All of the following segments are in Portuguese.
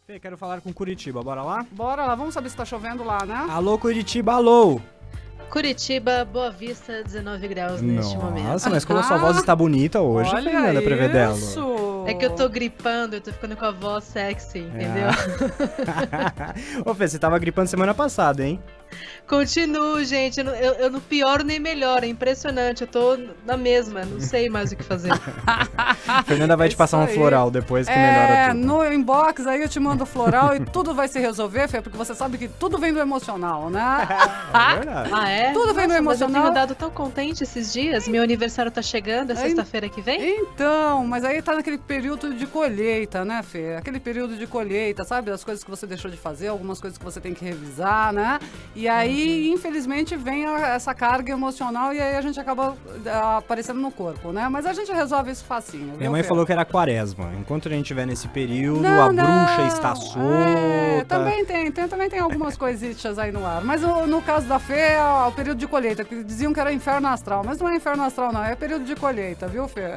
Fê, quero falar com Curitiba, bora lá? Bora lá, vamos saber se tá chovendo lá, né? Alô, Curitiba, alô! Curitiba, Boa Vista, 19 graus neste momento. Nossa, mas como a sua voz está bonita hoje, Olha Fernanda Prevedelo. isso! É que eu tô gripando, eu tô ficando com a voz sexy, entendeu? Ô, Fê, você tava gripando semana passada, hein? Continuo, gente. Eu não pioro nem melhoro, é impressionante. Eu tô na mesma, não sei mais o que fazer. Fernanda vai te Isso passar um aí. floral depois que melhora tudo. No inbox aí eu te mando floral e tudo vai se resolver, Fê, porque você sabe que tudo vem do emocional, né? É verdade. Ah, é? Tudo vem do Nossa, mas eu emocional. tenho dado tão contente esses dias. Meu aniversário tá chegando, é sexta-feira que vem? Então, mas aí tá naquele período de colheita, né, Fê? Aquele período de colheita, sabe? As coisas que você deixou de fazer, algumas coisas que você tem que revisar, né? E aí, infelizmente, vem essa carga emocional e aí a gente acaba aparecendo no corpo, né? Mas a gente resolve isso facinho. Minha viu, mãe Fê? falou que era quaresma. Enquanto a gente estiver nesse período, Não, a bruxa não. está solta. Também tem algumas coisitas aí no ar. Mas no caso da Fê, é o período de colheita, que diziam que era inferno astral. Mas não é inferno astral, não. É período de colheita, viu, Fê?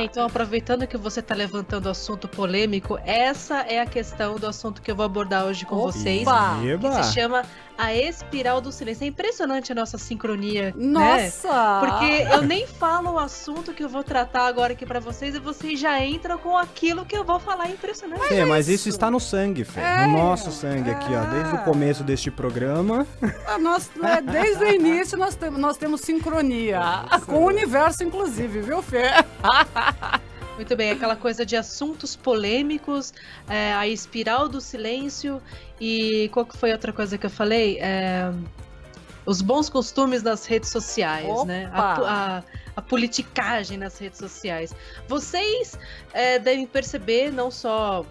Então aproveitando que você tá levantando o assunto polêmico, essa é a questão do assunto que eu vou abordar hoje com Opa! vocês. Eba. Que se chama a espiral do silêncio. É impressionante a nossa sincronia, né? Nossa! Porque eu nem falo o assunto que eu vou tratar agora aqui pra vocês e vocês já entram com aquilo que eu vou falar. É impressionante. Fê, mas isso está no sangue, Fê. É. No nosso sangue aqui, ó. Desde o começo deste programa. Desde o início nós temos sincronia. Com o universo, inclusive, viu, Fê? Muito bem, aquela coisa de assuntos polêmicos, a espiral do silêncio e qual que foi a outra coisa que eu falei? Os bons costumes nas redes sociais, né? A politicagem nas redes sociais. Vocês devem perceber, não só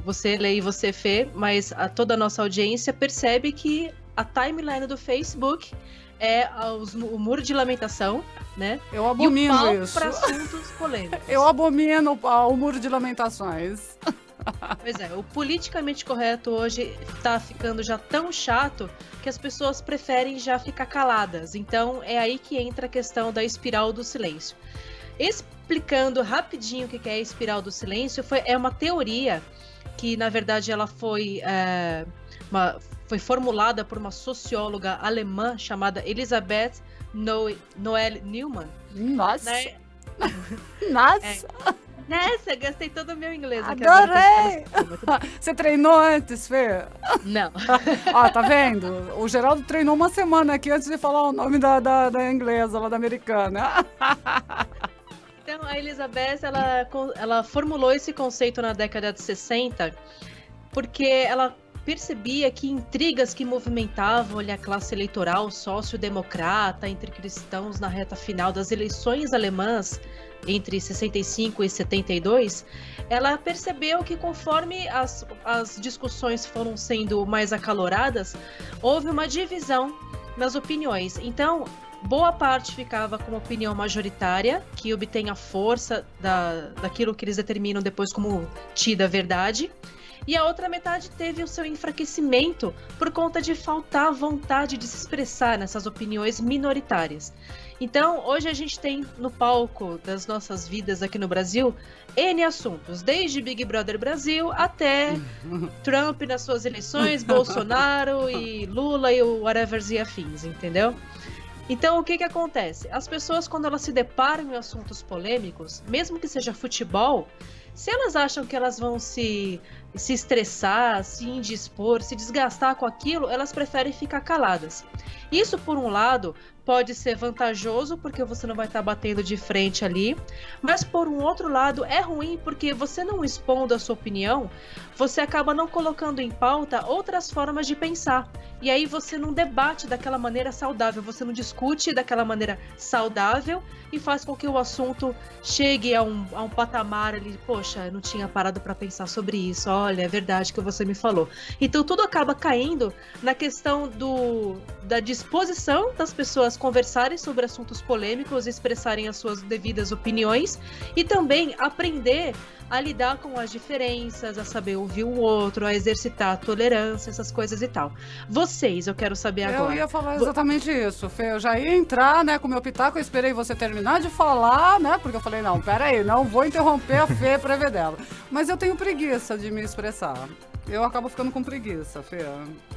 você, Lê, e você, Fê, mas toda a nossa audiência percebe que a timeline do Facebook é o muro de lamentação, né? Eu E o abomino palco isso. para assuntos polêmicos. Eu abomino o muro de lamentações. Pois é, o politicamente correto hoje tá ficando já tão chato que as pessoas preferem já ficar caladas. Então é aí que entra a questão da espiral do silêncio. Explicando rapidinho o que é a espiral do silêncio, é uma teoria que, na verdade, ela foi formulada por uma socióloga alemã chamada Elisabeth Noelle Neumann. Nossa! Né? Nossa! Nessa, gastei todo o meu inglês aqui Adorei! agora. Você treinou antes, Fê? Não. Ó, tá vendo? O Geraldo treinou uma semana aqui antes de falar o nome da inglesa, lá da americana. Então, a Elizabeth, ela formulou esse conceito na década de 60 porque ela percebia que intrigas que movimentavam a classe eleitoral sócio-democrata entre cristãos na reta final das eleições alemãs entre 65 e 72, ela percebeu que conforme as discussões foram sendo mais acaloradas, houve uma divisão nas opiniões. Então, boa parte ficava com uma opinião majoritária, que obtém a força daquilo que eles determinam depois como tida verdade, e a outra metade teve o seu enfraquecimento por conta de faltar vontade de se expressar nessas opiniões minoritárias. Então, hoje a gente tem no palco das nossas vidas aqui no Brasil N assuntos, desde Big Brother Brasil até Trump nas suas eleições, Bolsonaro e Lula e o whatever e afins, entendeu? Então, o que acontece? As pessoas, quando elas se deparam em assuntos polêmicos, mesmo que seja futebol, se elas acham que elas vão se estressar, se indispor, se desgastar com aquilo, elas preferem ficar caladas. Isso, por um lado, pode ser vantajoso, porque você não vai estar batendo de frente ali, mas, por um outro lado, é ruim, porque você não expondo a sua opinião, você acaba não colocando em pauta outras formas de pensar. E aí você não debate daquela maneira saudável, você não discute daquela maneira saudável e faz com que o assunto chegue a um patamar ali, poxa, eu não tinha parado para pensar sobre isso, olha, é verdade que você me falou. Então tudo acaba caindo na questão da disposição das pessoas conversarem sobre assuntos polêmicos, expressarem as suas devidas opiniões e também aprender a lidar com as diferenças, a saber ouvir o outro, a exercitar a tolerância, essas coisas e tal. Vocês, eu quero saber agora. Eu ia falar exatamente isso, Fê. Eu já ia entrar, né, com o meu pitaco, eu esperei você terminar de falar, né, porque eu falei, não, peraí, não vou interromper a Fê Prevedelo. Mas eu tenho preguiça de me expressar. eu acabo ficando com preguiça, Fê.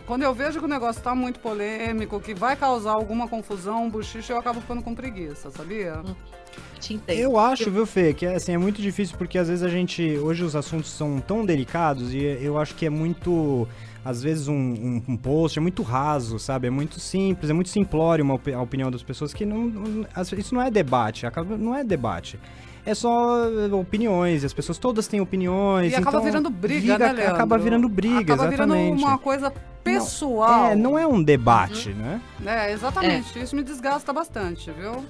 Quando eu vejo que o negócio tá muito polêmico, que vai causar alguma confusão, um buchicho, eu acabo ficando com preguiça, sabia? Te entendo. Eu acho, viu, Fê, que assim, é muito difícil porque às vezes hoje os assuntos são tão delicados e eu acho que é muito, às vezes um post é muito raso, sabe? É muito simples, é muito simplório a opinião das pessoas que isso não é debate, não é debate. É só opiniões, as pessoas todas têm opiniões. E acaba então, virando briga, né, Leandro? Acaba virando briga, acaba exatamente. Virando uma coisa pessoal. Não é um debate, né? Exatamente. Isso me desgasta bastante, viu?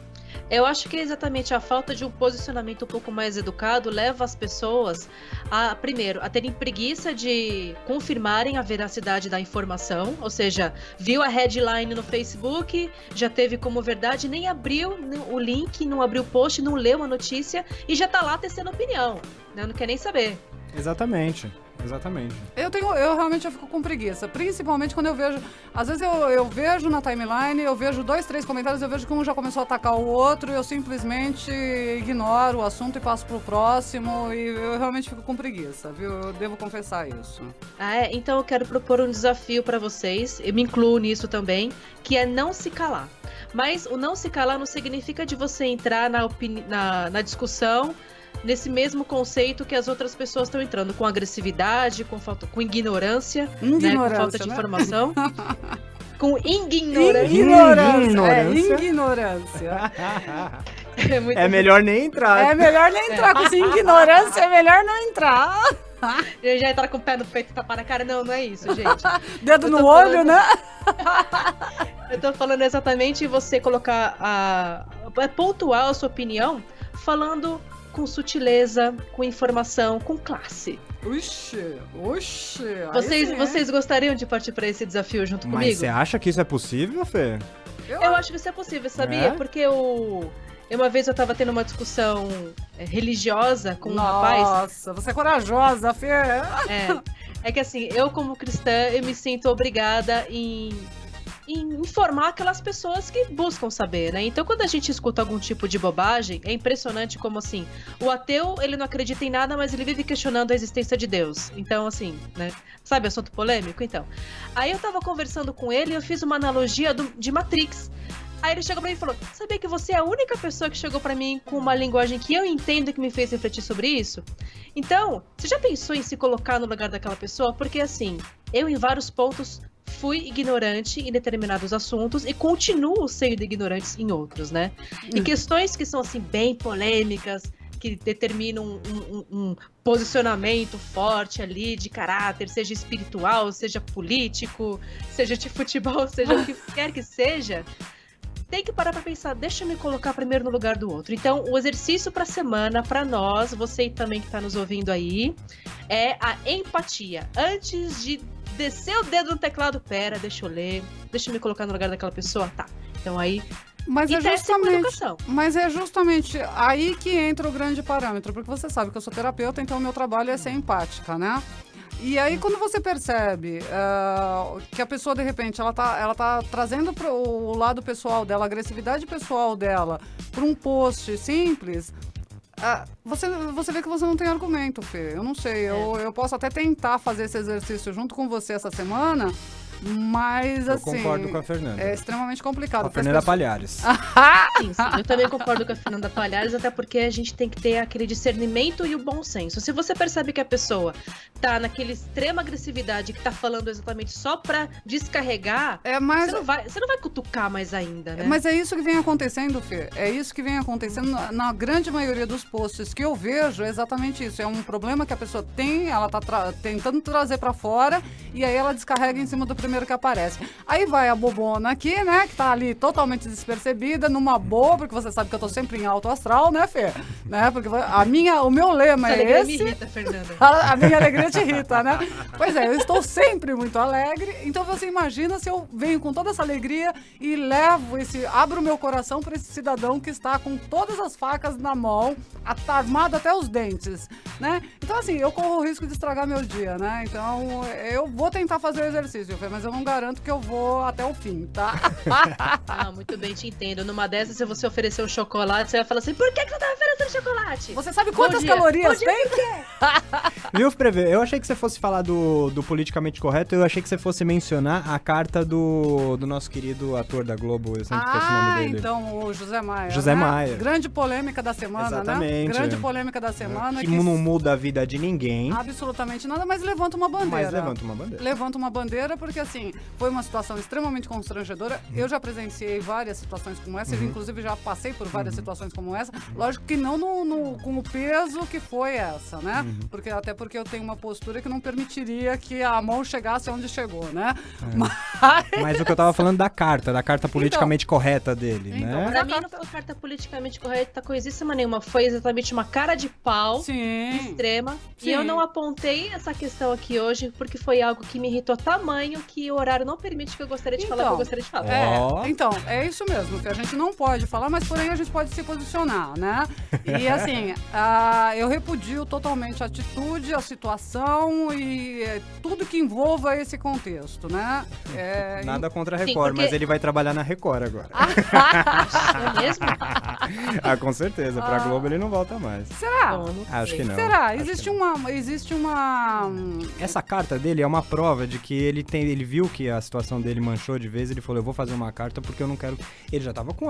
Eu acho que exatamente a falta de um posicionamento um pouco mais educado leva as pessoas primeiro, a terem preguiça de confirmarem a veracidade da informação, ou seja, viu a headline no Facebook, já teve como verdade, nem abriu o link, não abriu o post, não leu a notícia e já tá lá tecendo opinião, né? Não quer nem saber. Exatamente. Eu realmente fico com preguiça, principalmente quando eu vejo, às vezes eu vejo na timeline, eu vejo 2, 3 comentários, eu vejo que um já começou a atacar o outro, eu simplesmente ignoro o assunto e passo pro próximo, e eu realmente fico com preguiça, viu? Eu devo confessar isso. Então eu quero propor um desafio pra vocês, eu me incluo nisso também, que é não se calar. Mas o não se calar não significa de você entrar na discussão nesse mesmo conceito que as outras pessoas estão entrando, com agressividade, com ignorância, né, com falta de informação. Com ignorância. Ignorância. É melhor nem entrar. É melhor nem entrar. Com essa ignorância, é melhor não entrar. Já entrar com o pé no peito e tapar na cara. Não é isso, gente. Dedo no olho, né? Eu tô falando exatamente você colocar pontuar a sua opinião falando com sutileza, com informação, com classe. Oxi. Vocês gostariam de partir para esse desafio junto comigo? Mas você acha que isso é possível, Fê? Eu acho que isso é possível, sabia? Porque uma vez eu tava tendo uma discussão religiosa com um rapaz. Nossa, você é corajosa, Fê. É que assim, eu como cristã, eu me sinto obrigada em informar aquelas pessoas que buscam saber, né? Então, quando a gente escuta algum tipo de bobagem, é impressionante como, assim, o ateu, ele não acredita em nada, mas ele vive questionando a existência de Deus. Então, assim, né? Sabe, assunto polêmico? Então, aí eu tava conversando com ele e eu fiz uma analogia de Matrix. Aí ele chegou pra mim e falou, sabia que você é a única pessoa que chegou pra mim com uma linguagem que eu entendo e que me fez refletir sobre isso? Então, você já pensou em se colocar no lugar daquela pessoa? Porque, assim, eu em vários pontos fui ignorante em determinados assuntos e continuo sendo ignorante em outros, né? E questões que são, assim, bem polêmicas, que determinam um posicionamento forte ali de caráter, seja espiritual, seja político, seja de futebol, seja o que quer que seja, tem que parar pra pensar, deixa eu me colocar primeiro no lugar do outro. Então, o exercício pra semana, pra nós, você também que tá nos ouvindo aí, é a empatia. Antes de descer o dedo no teclado, pera, deixa eu ler, deixa eu me colocar no lugar daquela pessoa, tá. Então aí, mas é justamente aí que entra o grande parâmetro, porque você sabe que eu sou terapeuta, então o meu trabalho é ser empática, né? E aí, quando você percebe que a pessoa, de repente, ela tá trazendo o lado pessoal dela, a agressividade pessoal dela, para um post simples, você vê que você não tem argumento, Fê. Eu não sei, eu posso até tentar fazer esse exercício junto com você essa semana, mas assim... Eu concordo com a Fernanda. É extremamente complicado. A Fernanda Palhares. Sim, eu também concordo com a Fernanda Palhares, até porque a gente tem que ter aquele discernimento e o bom senso. Se você percebe que a pessoa tá naquela extrema agressividade, que tá falando exatamente só pra descarregar, você não vai cutucar mais ainda, né? Mas é isso que vem acontecendo, Fê. É isso que vem acontecendo na grande maioria dos posts que eu vejo, é exatamente isso. É um problema que a pessoa tem, ela tá tentando trazer pra fora, e aí ela descarrega em cima do primeiro que aparece. Aí vai a bobona aqui, né, que tá ali totalmente despercebida, numa boa, porque você sabe que eu tô sempre em alto astral, né, Fê? Né? Porque o meu lema é esse. Me irrita, Fernanda. A minha alegria te irrita, né? Pois é, eu estou sempre muito alegre, então você imagina se eu venho com toda essa alegria e abro o meu coração para esse cidadão que está com todas as facas na mão, armado até os dentes, né? Então, assim, eu corro o risco de estragar meu dia, né? Então, eu vou tentar fazer o exercício, Fê, mas eu não garanto que eu vou até o fim, tá? Ah, muito bem, te entendo. Numa dessas, se você oferecer um chocolate, você vai falar assim, por que você tá oferecendo chocolate? Você sabe quantas calorias tem? Viu, Prevê? Eu achei que você fosse falar do politicamente correto, eu achei que você fosse mencionar a carta do nosso querido ator da Globo, eu sempre esqueço o nome dele. Então, o José Maia. José né? Maia. Grande polêmica da semana, Exatamente. né? Grande polêmica da semana. Que não muda a vida de ninguém, Absolutamente nada, mas levanta uma bandeira. mas levanta uma bandeira. Levanta uma bandeira porque, assim, foi uma situação extremamente constrangedora. Eu já presenciei várias situações como essa, eu, inclusive já passei por várias situações como essa. Lógico que não com o peso que foi essa, né? Até porque eu tenho uma postura que não permitiria que a mão chegasse onde chegou, né? Mas o que eu tava falando da carta politicamente correta dele, Então, né? Pra mim não foi carta politicamente correta coisíssima nenhuma. Foi exatamente uma cara de pau Sim. extrema. Sim. E eu não apontei essa questão aqui hoje porque foi algo que me irritou tamanho que o horário não permite que eu gostaria de falar o que eu gostaria de falar. Ó. Então, é isso mesmo, que a gente não pode falar, mas porém a gente pode se posicionar, né? E assim, eu repudio totalmente a atitude, a situação e tudo que envolva esse contexto, né? Nada contra a Sim, Record, porque- mas ele vai trabalhar na Record agora. É mesmo? Ah, com certeza. Pra Globo ele não volta mais. Será? Bom, não Acho sei. que não. Será? Acho Existe que não. uma. Essa carta dele é uma prova de que ele viu que a situação dele manchou de vez, ele falou, eu vou fazer uma carta porque eu não quero... Ele já tava com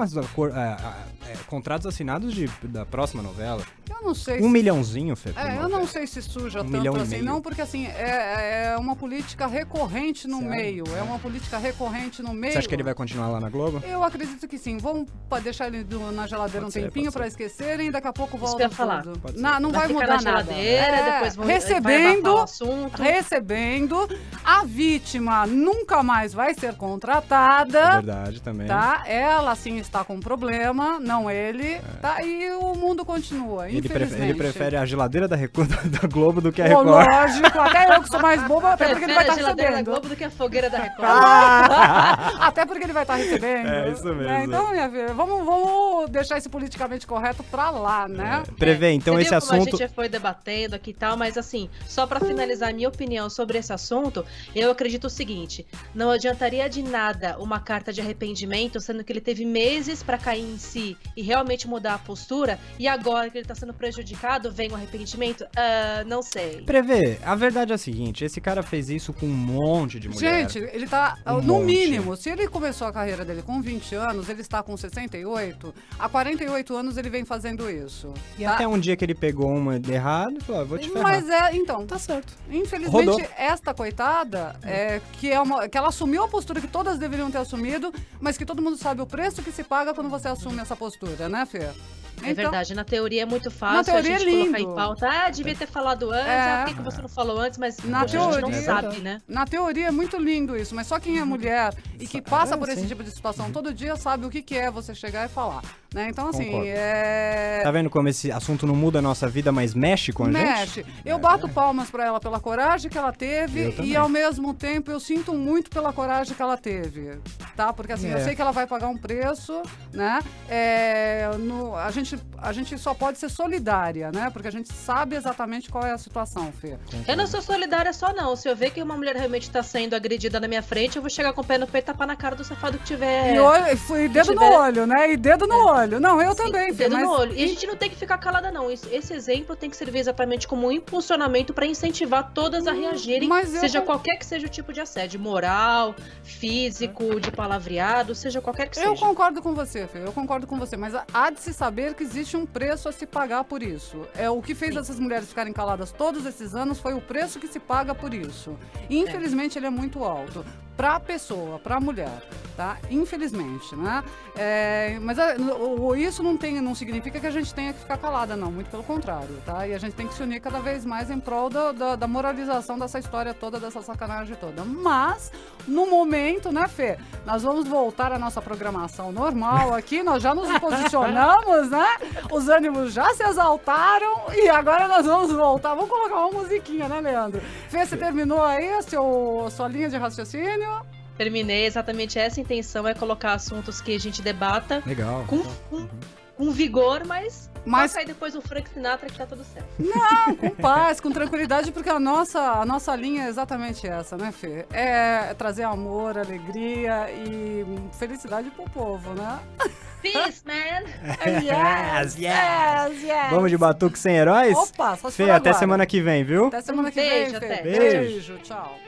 contratos assinados da próxima novela. Eu não sei. 1 milhãozinho, Fê. por Eu novela. não sei se suja 1,5 tanto milhão assim, não, porque assim, é uma política recorrente no Sério? meio. É uma política recorrente no meio. Você acha que ele vai continuar lá na Globo? Eu acredito que sim. Vamos deixar ele na geladeira Pode um ser, tempinho pode pra ser. esquecerem, daqui a pouco Isso que volta eu ia falar. tudo. Pode ser. Não vai ficar mudar na nada. geladeira, depois vai abafar o recebendo, assunto. recebendo, a vítima nunca mais vai ser É contratada. verdade também. Tá? Ela sim está com problema, não ele, tá? E o mundo continua, Ele infelizmente. prefere a geladeira da Globo do que a Pô, Record. lógico, até eu que sou mais boba, até porque ele vai Prefere a estar geladeira da recebendo. Globo do que a fogueira da Record. Até porque ele vai estar recebendo. É, isso mesmo. Né? Então, minha filha, vamos deixar esse politicamente correto pra lá, né? Prevê, então, Você esse viu como assunto... a gente já foi debatendo aqui e tal, mas assim, só pra finalizar a minha opinião sobre esse assunto, eu acredito o seguinte: não adiantaria de nada uma carta de arrependimento, sendo que ele teve meses pra cair em si e realmente mudar a postura, e agora que ele tá sendo prejudicado, vem o arrependimento? Não sei. Prevê, a verdade é a seguinte, esse cara fez isso com um monte de mulher. Gente, ele tá, Um no monte. mínimo, se ele começou a carreira dele com 20 anos, ele está com 68, há 48 anos ele vem fazendo isso. E tá? até um dia que ele pegou uma de errado e falou, vou te ferrar. Mas então, tá certo. Infelizmente, Rodou. esta coitada, que ela assumiu a postura que todas deveriam ter assumido, mas que todo mundo sabe o preço que se paga quando você assume essa postura, né, Fê? É verdade, na teoria é muito fácil Na teoria a gente é lindo. colocar em pauta. Devia ter falado antes, por que você não falou antes? Mas Na poxa, a gente não teoria- sabe, né? Na teoria é muito lindo isso, mas só quem é mulher e que passa por esse sim. tipo de situação todo dia sabe o que é você chegar e falar, né? Então, assim, Concordo. Tá vendo como esse assunto não muda a nossa vida, mas mexe com a gente? mexe. Eu bato palmas pra ela pela coragem que ela Eu teve também. e ao mesmo tempo eu sinto muito pela coragem que ela teve, tá? Porque assim, eu sei que ela vai pagar um preço, né? A gente só pode ser solidária, né? Porque a gente sabe exatamente qual é a situação, Fê. Eu não sou solidária só, não. Se eu ver que uma mulher realmente tá sendo agredida na minha frente, eu vou chegar com o pé no peito e tapar na cara do safado que tiver. E dedo no tiver- olho, né? E dedo no olho. Não, eu Sim, também, Fê. dedo Mas no olho. E a gente não tem que ficar calada, não. Esse exemplo tem que servir exatamente como um impulsionamento pra incentivar todas a reagirem, mas eu seja con- qualquer que seja o tipo de assédio, moral, físico, de palavreado, seja qualquer que eu seja. concordo com você, Fê. Eu concordo com você. Mas há de se saber que existe um preço a se pagar por isso. O que fez essas mulheres ficarem caladas todos esses anos foi o preço que se paga por isso. Infelizmente, ele é muito alto. Pra pessoa, pra mulher, tá? Infelizmente, né? Mas isso não significa que a gente tenha que ficar calada, não. Muito pelo contrário, tá? E a gente tem que se unir cada vez mais em prol da moralização dessa história toda, dessa sacanagem toda. Mas, no momento, né, Fê? Nós vamos voltar à nossa programação normal aqui. Nós já nos posicionamos, né? Os ânimos já se exaltaram e agora nós vamos voltar. Vamos colocar uma musiquinha, né, Leandro? Fê, você terminou aí a sua linha de raciocínio? Terminei, exatamente essa intenção, é colocar assuntos que a gente debata Legal. com vigor, mas Mas coloca aí depois o Frank Sinatra que tá tudo certo. com paz, com tranquilidade, porque a nossa linha é exatamente essa, né, Fê? É trazer amor, alegria e felicidade pro povo, né? Peace, man! Yes, yes. Vamos de Batuque Sem Heróis? Opa, só se Fê, for até agora. semana que vem, viu? Até semana que Beijo, vem, Fê. até. Beijo. Beijo, tchau.